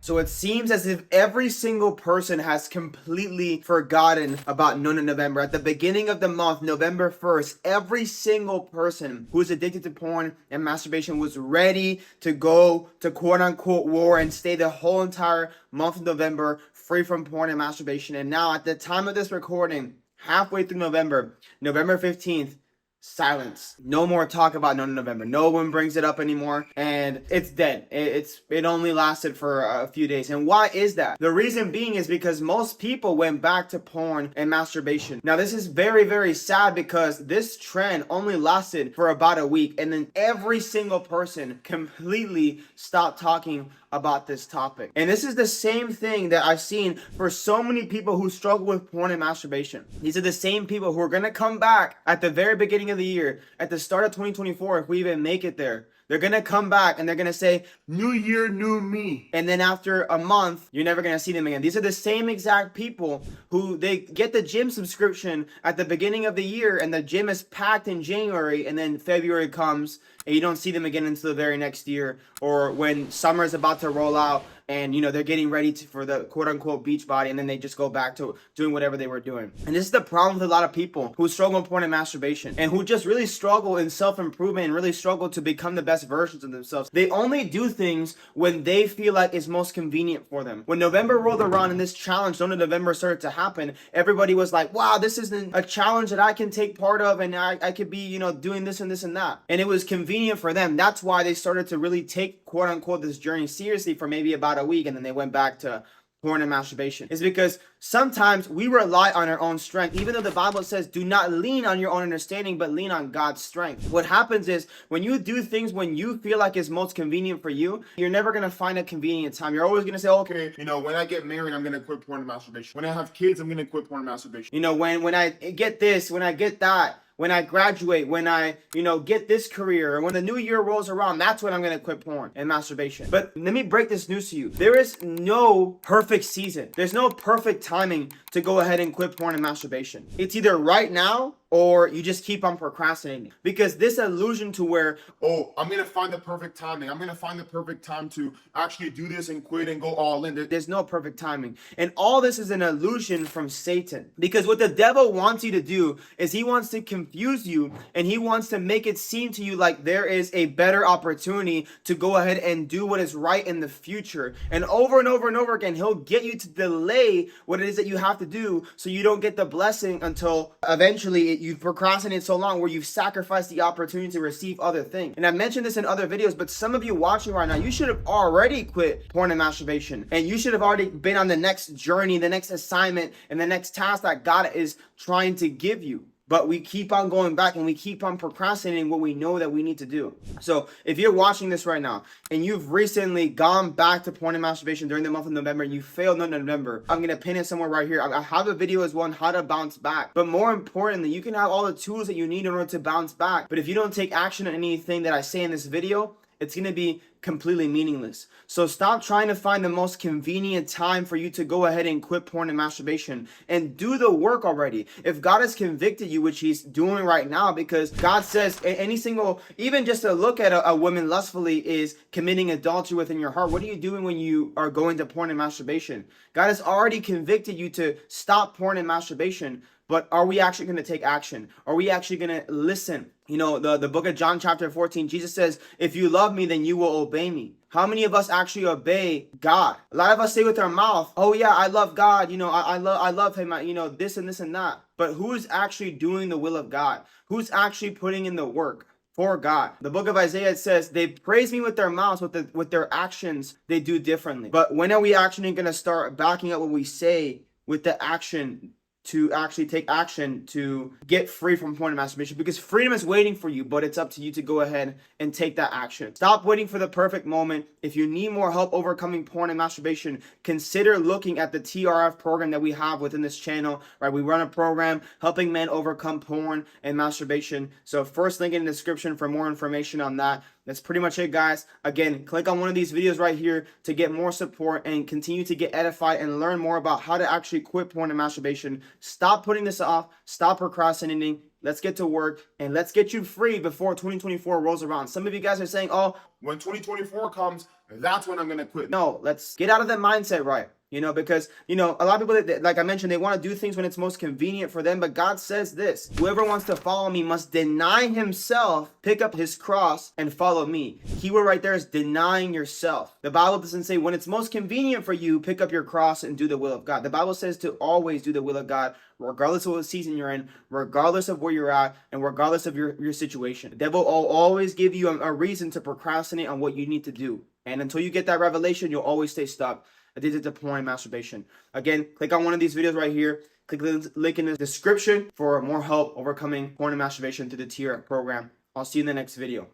So it seems as if every single person has completely forgotten about November. At the beginning of the month, November 1st, every single person who is addicted to porn and masturbation was ready to go to quote unquote war and stay the whole entire month of November free from porn and masturbation. And now at the time of this recording, halfway through November, November 15th, silence. No more talk about November. No one brings it up anymore, and it's dead. It only lasted for a few days. And why is that? The reason being is because most people went back to porn and masturbation. Now this is very, very sad because this trend only lasted for about a week, and then every single person completely stopped talking about this topic. And this is the same thing that I've seen for so many people who struggle with porn and masturbation. These are the same people who are going to come back at the very beginning of the year, at the start of 2024, if we even make it there. They're going to come back and they're going to say, new year, new me. And then after a month, you're never going to see them again. These are the same exact people who they get the gym subscription at the beginning of the year, and the gym is packed in January, and then February comes and you don't see them again until the very next year, or when summer is about to roll out and they're getting ready for the quote unquote beach body, and then they just go back to doing whatever they were doing. And this is the problem with a lot of people who struggle with porn and masturbation, and who just really struggle in self-improvement and really struggle to become the best versions of themselves. They only do things when they feel like it's most convenient for them. When November rolled around and this challenge, November, started to happen, everybody was like, wow, this isn't a challenge that I can take part of, and I could be, doing this and this and that. And it was convenient for them. That's why they started to really take quote unquote this journey seriously for maybe about a week, and then they went back to porn and masturbation. Is because sometimes we rely on our own strength, even though the Bible says do not lean on your own understanding, but lean on God's strength. What happens is when you do things when you feel like it's most convenient for you, you're never going to find a convenient time. You're always going to say, okay, when I get married, I'm going to quit porn and masturbation. When I have kids, I'm going to quit porn and masturbation. When I get this, when I get that, when I graduate, when I, get this career, or when the new year rolls around, that's when I'm going to quit porn and masturbation. But let me break this news to you. There is no perfect season. There's no perfect timing to go ahead and quit porn and masturbation. It's either right now or you just keep on procrastinating. Because this illusion to where, oh, I'm going to find the perfect timing. I'm going to find the perfect time to actually do this and quit and go all in. There's no perfect timing. And all this is an illusion from Satan. Because what the devil wants you to do is he wants to confuse you, and he wants to make it seem to you like there is a better opportunity to go ahead and do what is right in the future. And over and over again, he'll get you to delay what it is that you have to do so you don't get the blessing until eventually you've procrastinated so long where you've sacrificed the opportunity to receive other things. And I mentioned this in other videos, but some of you watching right now, you should have already quit porn and masturbation, and you should have already been on the next journey, the next assignment, and the next task that God is trying to give you. But we keep on going back and we keep on procrastinating what we know that we need to do. So if you're watching this right now and you've recently gone back to porn and masturbation during the month of November and you failed in November, I'm going to pin it somewhere right here. I have a video as well on how to bounce back. But more importantly, you can have all the tools that you need in order to bounce back. But if you don't take action on anything that I say in this video, it's going to be completely meaningless. So stop trying to find the most convenient time for you to go ahead and quit porn and masturbation, and do the work already. If God has convicted you, which he's doing right now, because God says even just to look at a woman lustfully is committing adultery within your heart. What are you doing when you are going to porn and masturbation? God has already convicted you to stop porn and masturbation. But are we actually going to take action? Are we actually going to listen? The book of John chapter 14, Jesus says, if you love me, then you will obey me. How many of us actually obey God? A lot of us say with our mouth, oh yeah, I love God. I love him. This and this and that. But who's actually doing the will of God? Who's actually putting in the work for God? The book of Isaiah says, they praise me with their mouths, with their actions, they do differently. But when are we actually going to start backing up what we say with the action to actually take action to get free from porn and masturbation? Because freedom is waiting for you, but it's up to you to go ahead and take that action. Stop waiting for the perfect moment. If you need more help overcoming porn and masturbation, consider looking at the TRF program that we have within this channel, right? We run a program helping men overcome porn and masturbation. So first link in the description for more information on that. That's pretty much it, guys. Again, click on one of these videos right here to get more support and continue to get edified and learn more about how to actually quit porn and masturbation. Stop putting this off. Stop procrastinating. Let's get to work and let's get you free before 2024 rolls around. Some of you guys are saying, oh, when 2024 comes, that's when I'm going to quit. No, let's get out of that mindset, right? Because, a lot of people, like I mentioned, they want to do things when it's most convenient for them. But God says this: whoever wants to follow me must deny himself, pick up his cross, and follow me. Keyword right there is denying yourself. The Bible doesn't say when it's most convenient for you, pick up your cross and do the will of God. The Bible says to always do the will of God, regardless of what season you're in, regardless of where you're at, and regardless of your situation. The devil will always give you a reason to procrastinate on what you need to do. And until you get that revelation, you'll always stay stuck, addicted to porn and masturbation. Again, click on one of these videos right here. Click the link in the description for more help overcoming porn and masturbation through the tier program. I'll see you in the next video.